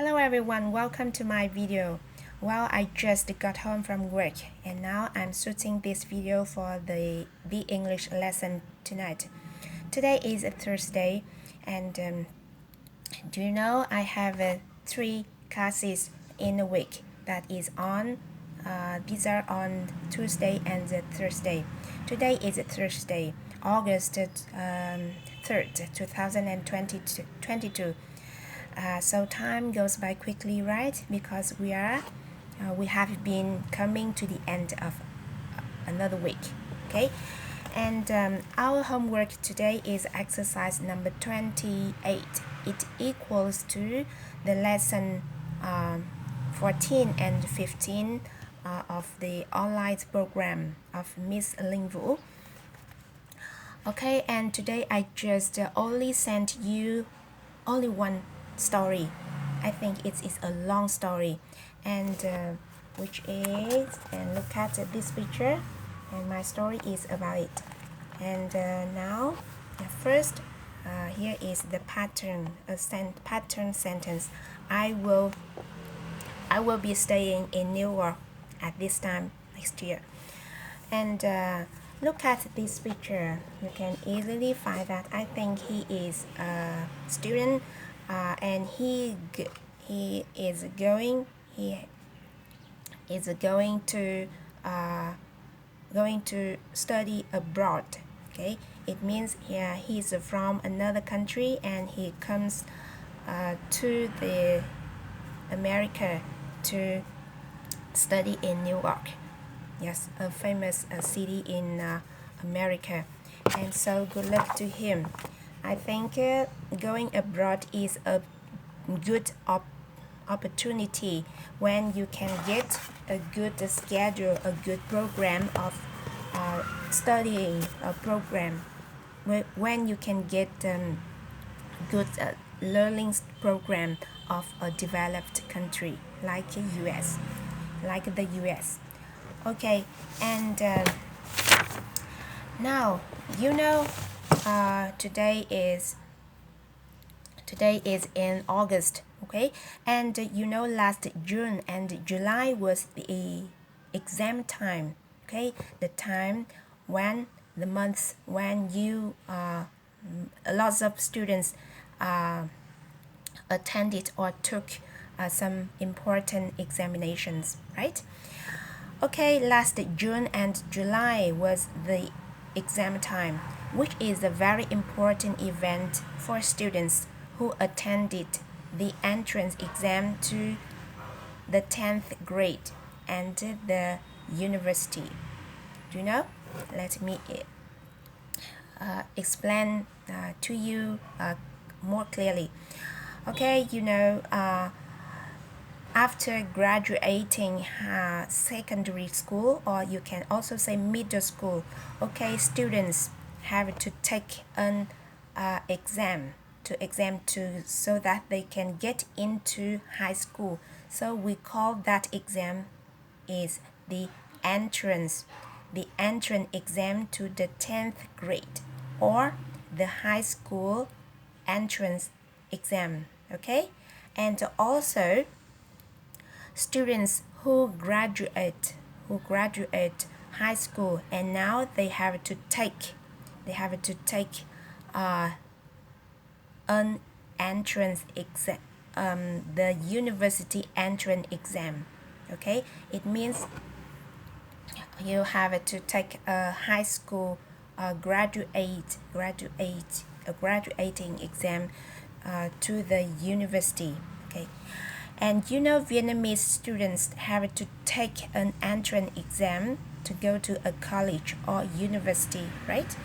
Hello everyone, welcome to my video. Well, I just got home from work and now I'm shooting this video for the English lesson tonight. Today is a Thursday and do you know I have 3 classes in a week that is on these are on Tuesday and Thursday. Today is Thursday, August 3rd, 2022. So time goes by quickly, right? Because we have been coming to the end of another week. Okay, and our homework today is exercise number 28. It equals to the lesson 14 and 15 of the online program of Miss Lingwu. Okay, and today I just only sent you only one story. I think it is a long story, and which is, and look at this picture, and my story is about it. And now, first, here is the pattern, pattern sentence. I will be staying in New York at this time next year. And look at this picture. You can easily find that I think he is a student, and he is going to study abroad. Okay, it means he's from another country and he comes to the America to study in New York. Yes, a famous city in America, and so good luck to him. I think going abroad is a good opportunity when you can get a good schedule, a good program of studying a program, when you can get good learning program of a developed country like the US. Okay, and now you know today is in August. Okay, and you know last June and July was the exam time. Okay, the time when the months when you lots of students attended or took some important examinations, right? Okay, last June and July was the exam time, which is a very important event for students who attended the entrance exam to the 10th grade and the university. Do you know? Let me explain to you more clearly. Okay, you know, after graduating secondary school, or you can also say middle school, okay, students have to take an exam so that they can get into high school. So we call that exam is the entrance exam to the 10th grade, or the high school entrance exam. Okay, and also students who graduate high school and now they have to take an entrance exam, the university entrance exam. Okay, it means you have to take a high school graduating exam to the university. Okay, and you know Vietnamese students have to take an entrance exam to go to a college or university, right?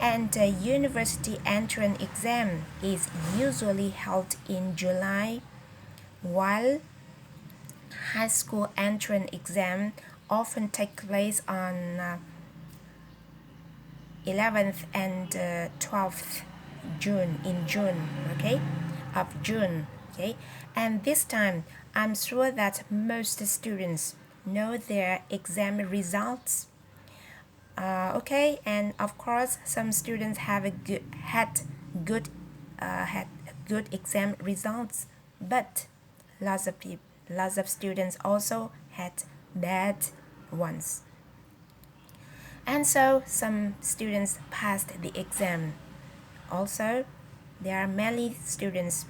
And the university entrance exam is usually held in July, while high school entrance exam often take place on 11th and 12th June, okay, of June. Okay, and this time I'm sure that most students know their exam results. Okay, and of course some students have had good exam results, but lots of students also had bad ones. And so some students passed the exam. Also, there are many students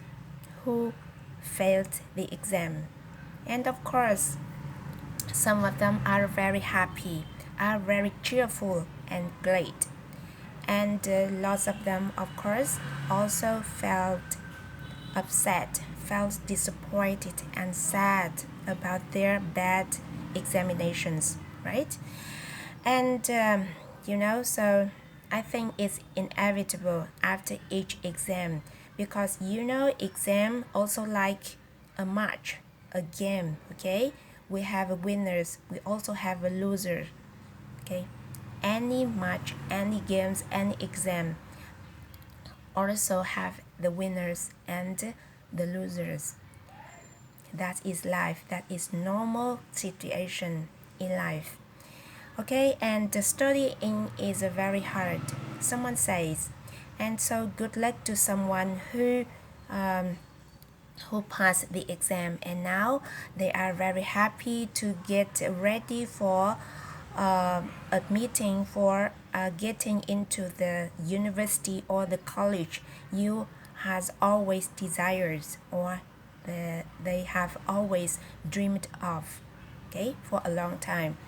who failed the exam. And of course, some of them are very happy, are very cheerful and great. And lots of them, of course, also felt upset, felt disappointed and sad about their bad examinations, right? And so I think it's inevitable after each exam, because exam also like a match, a game, okay? We have a winners, we also have a loser, okay? Any match, any games, any exam also have the winners and the losers. That is life, that is normal situation in life. Okay, and the studying is very hard, someone says. And so good luck to someone who passed the exam, and now they are very happy to get ready for admitting for getting into the university or the college you has always desires, or they have always dreamed of, okay, for a long time.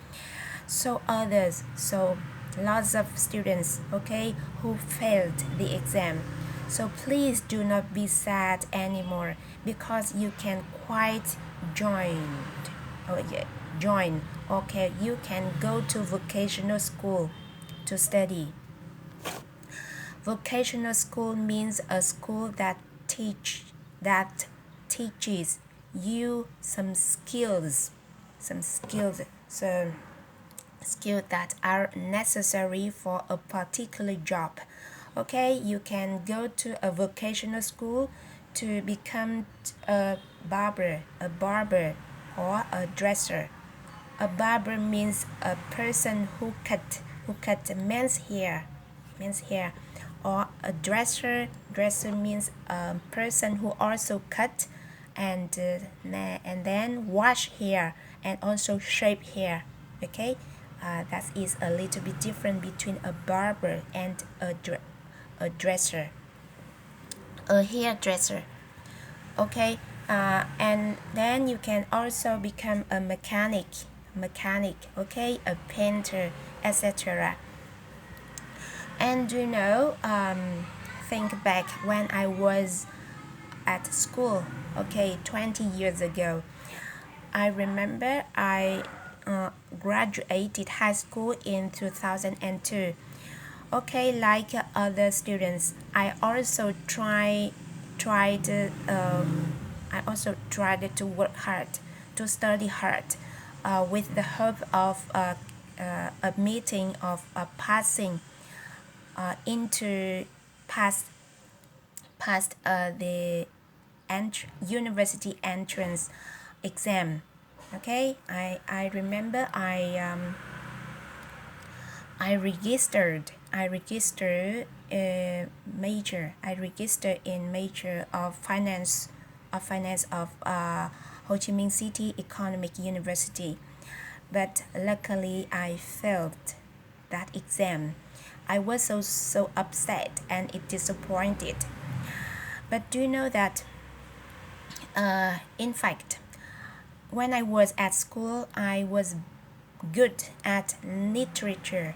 So lots of students, okay, who failed the exam. So please do not be sad anymore, because you can quite join, okay, you can go to vocational school to study. Vocational school means a school that teaches you some skills, so skills that are necessary for a particular job. Okay, you can go to a vocational school to become a barber, or a dresser. A barber means a person who cut men's hair, or a dresser means a person who also cut and then wash hair and also shape hair, okay. That is a little bit different between a barber and a dresser, a hairdresser, okay. And then you can also become a mechanic, okay, a painter, etc. And think back when I was at school, okay, 20 years ago. I remember I graduated high school in 2002. Okay, like other students, I also tried to work hard, to study hard, with the hope of admitting, of passing into past the university entrance exam. Okay, I remember I registered a major. I registered in major of finance of Ho Chi Minh City Economic University, but luckily I failed that exam. I was so upset and disappointed. But do you know that in fact, when I was at school, I was good at literature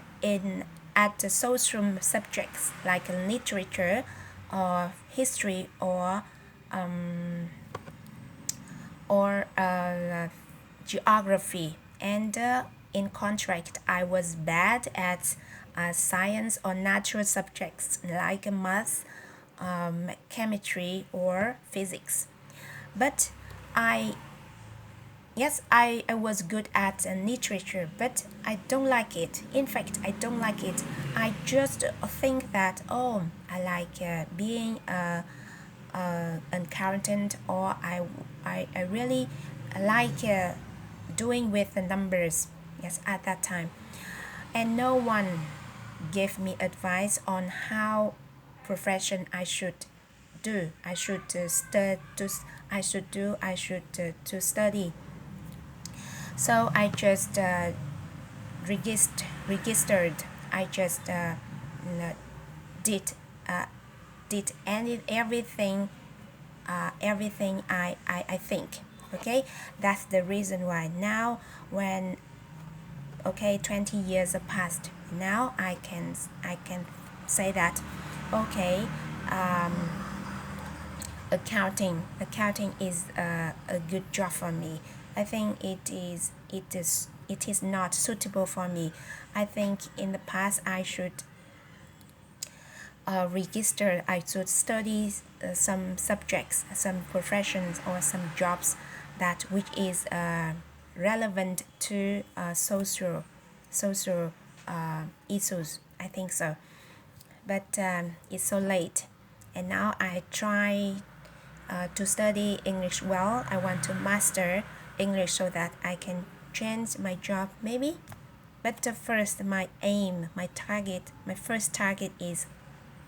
at the social subjects like literature or history or geography. And in contrast, I was bad at science or natural subjects like math, chemistry or physics. But I was good at literature, but I don't like it. In fact, I don't like it. I just think that, I like being an accountant, or I really like doing with the numbers. Yes, at that time. And no one gave me advice on how profession I should do. I should I should do. I should to study. So I just registered. I just did did everything I think. Okay, that's the reason why now when 20 years have passed, now I can say that okay, accounting is a good job for me. I think it is not suitable for me. I think in the past I should register. I should study some subjects, some professions, or some jobs that which is relevant to social issues. I think so, but it's so late, and now I try to study English well. I want to master English so that I can change my job maybe. But first, my aim, my first target is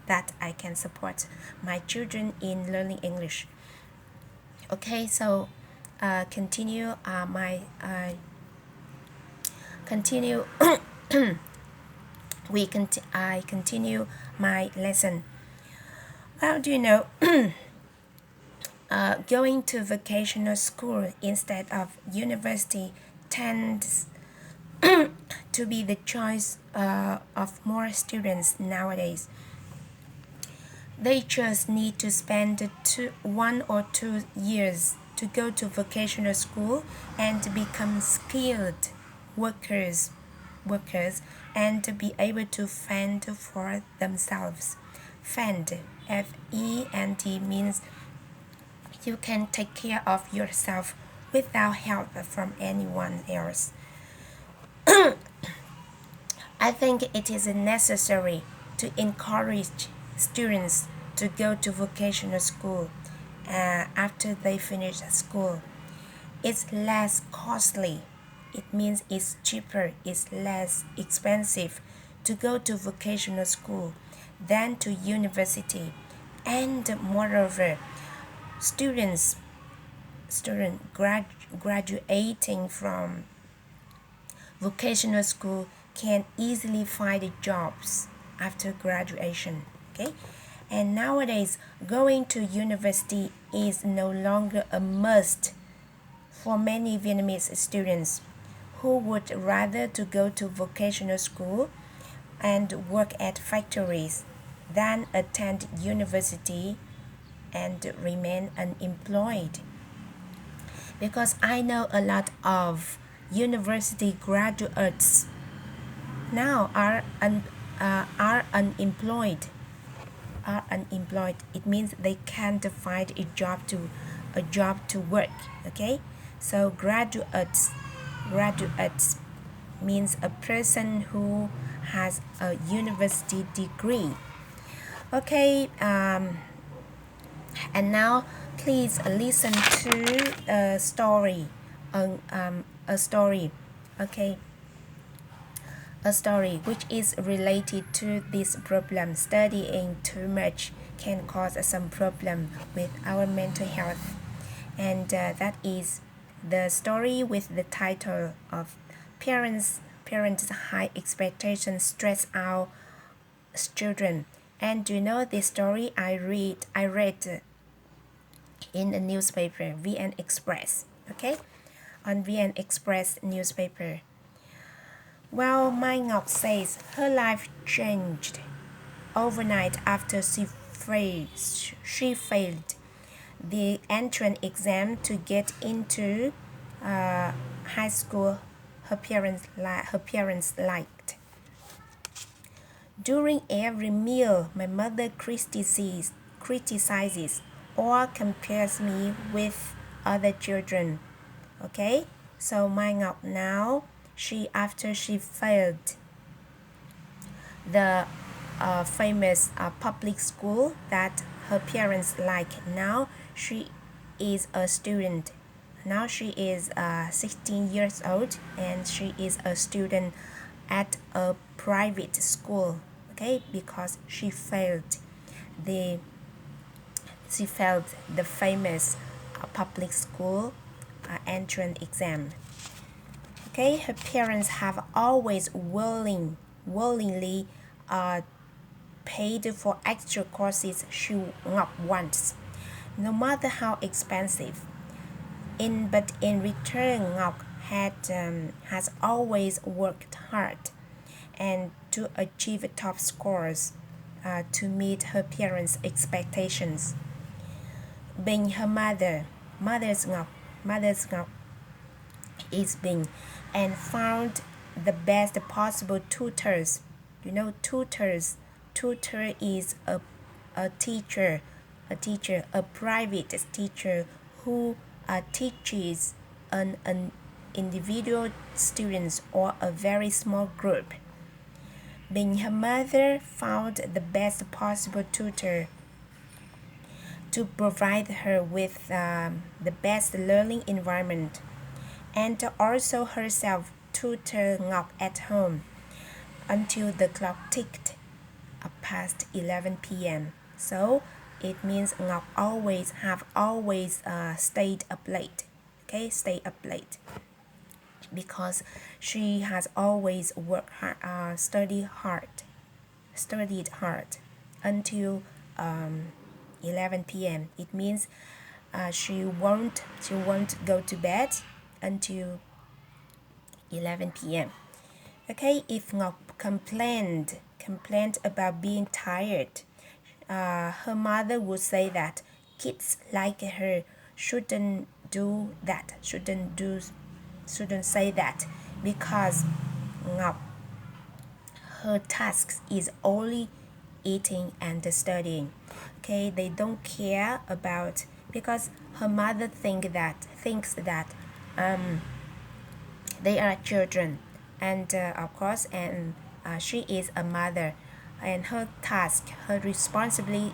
that I can support my children in learning English. Okay, so continue continue I continue my lesson. Well, do you know, going to vocational school instead of university tends to be the choice of more students nowadays. They just need to spend 1 or 2 years to go to vocational school and to become skilled workers and to be able to fend for themselves. Fend, F-E-N-D, means you can take care of yourself without help from anyone else. I think it is necessary to encourage students to go to vocational school after they finish school. It's less costly. It means it's cheaper, it's less expensive to go to vocational school than to university. And moreover, students graduating from vocational school can easily find jobs after graduation. Okay, and nowadays going to university is no longer a must for many Vietnamese students who would rather to go to vocational school and work at factories than attend university and remain unemployed. Because I know a lot of university graduates now are unemployed. It means they can't find a job to work. Okay, so graduates means a person who has a university degree. Okay, and now please listen to a story. Okay, a story which is related to this problem. Studying too much can cause some problem with our mental health, and that is the story with the title of parents high expectations stress out children. And do you know this story I read in a newspaper, VN Express. Okay, on VN Express newspaper. Well, Mai Ngọc says her life changed overnight after she failed the entrance exam to get into high school her parents liked. During every meal, my mother criticizes or compares me with other children. Okay, so Mai Ngọc now, after she failed the famous public school that her parents like, now she is a student. Now she is 16 years old and she is a student at a private school. Okay, because she failed the famous a public school entrance exam. Okay, her parents have always willingly paid for extra courses she wants, no matter how expensive. But in return, Ngọc has always worked hard and to achieve top scores to meet her parents' expectations. Being her mother's Ngọc is being and found the best possible tutors. Tutor is a teacher, a private teacher who teaches an individual students or a very small group. Being her mother found the best possible tutor to provide her with the best learning environment, and also herself tutor Ngọc at home until the clock ticked past 11 p.m. So it means Ngọc have always stayed up late. Okay, stay up late because she has always worked hard, studied hard until 11 p.m. It means she won't go to bed until 11 p.m. Okay, if Ngọc complained about being tired, her mother would say that kids like her shouldn't say that because Ngọc, her task is only eating and studying. Okay, they don't care about, because her mother thinks that they are children, and of course, and she is a mother, and her task, her responsibility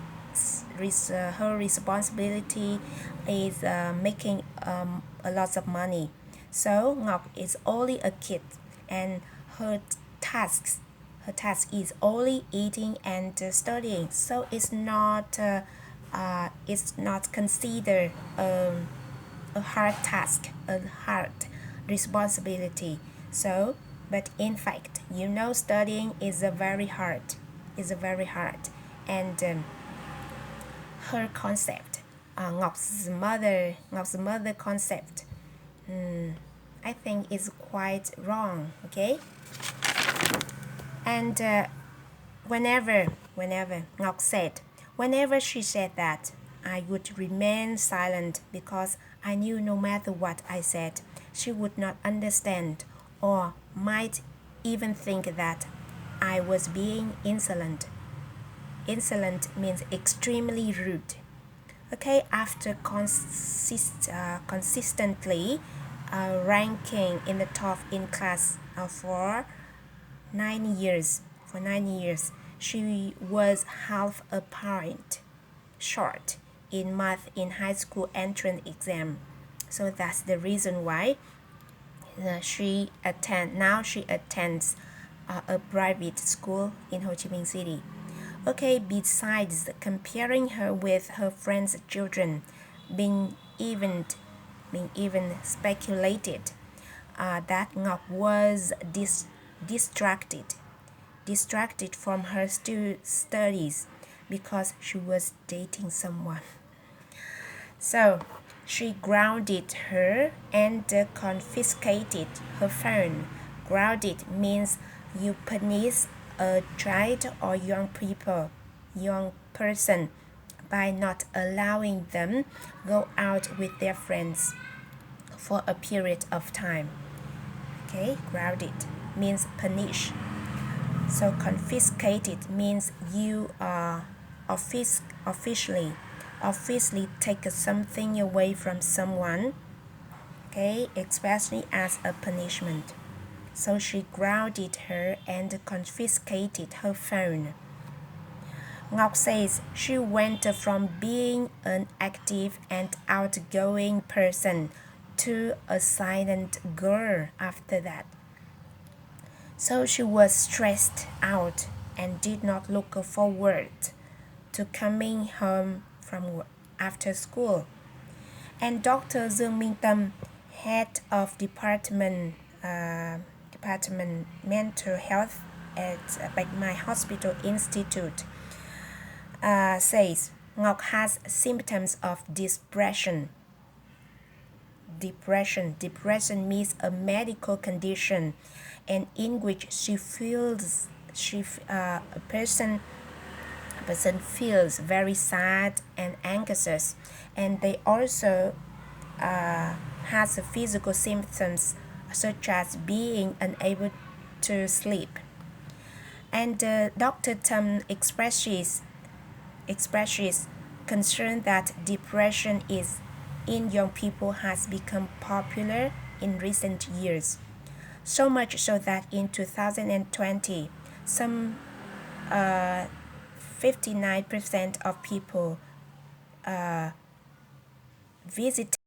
is making a lot of money. So Ngọc is only a kid, and her task is only eating and studying. So it's not considered a hard task, a hard responsibility. So, but in fact, studying is a very hard, and her concept, Ngọc mother concept, I think is quite wrong. Okay, and whenever Ngọc said, whenever she said that, I would remain silent because I knew no matter what I said, she would not understand or might even think that I was being insolent. Insolent means extremely rude. Okay, after consistently ranking in the top in class for 9 years, she was half a point short in math in high school entrance exam. So that's the reason why she attends a private school in Ho Chi Minh City. Okay, besides comparing her with her friends' children, being even speculated that Ngọc was distracted from her studies because she was dating someone. So she grounded her and confiscated her phone. Grounded means you punish a child or young person by not allowing them go out with their friends for a period of time. Okay, grounded means punish. So confiscated means you officially take something away from someone, okay, especially as a punishment. So she grounded her and confiscated her phone. Ngọc says she went from being an active and outgoing person to a silent girl after that. So she was stressed out and did not look forward to coming home from after school. And Dr. Dương Minh Tâm, head of department mental health at Bạch Mai Hospital Institute, says Ngọc has symptoms of depression. Depression means a medical condition, and in which a person feels very sad and anxious, and they also has physical symptoms such as being unable to sleep. And Dr. Tum expresses concern that depression in young people has become popular in recent years. So much so that in 2020, some 59% of people visited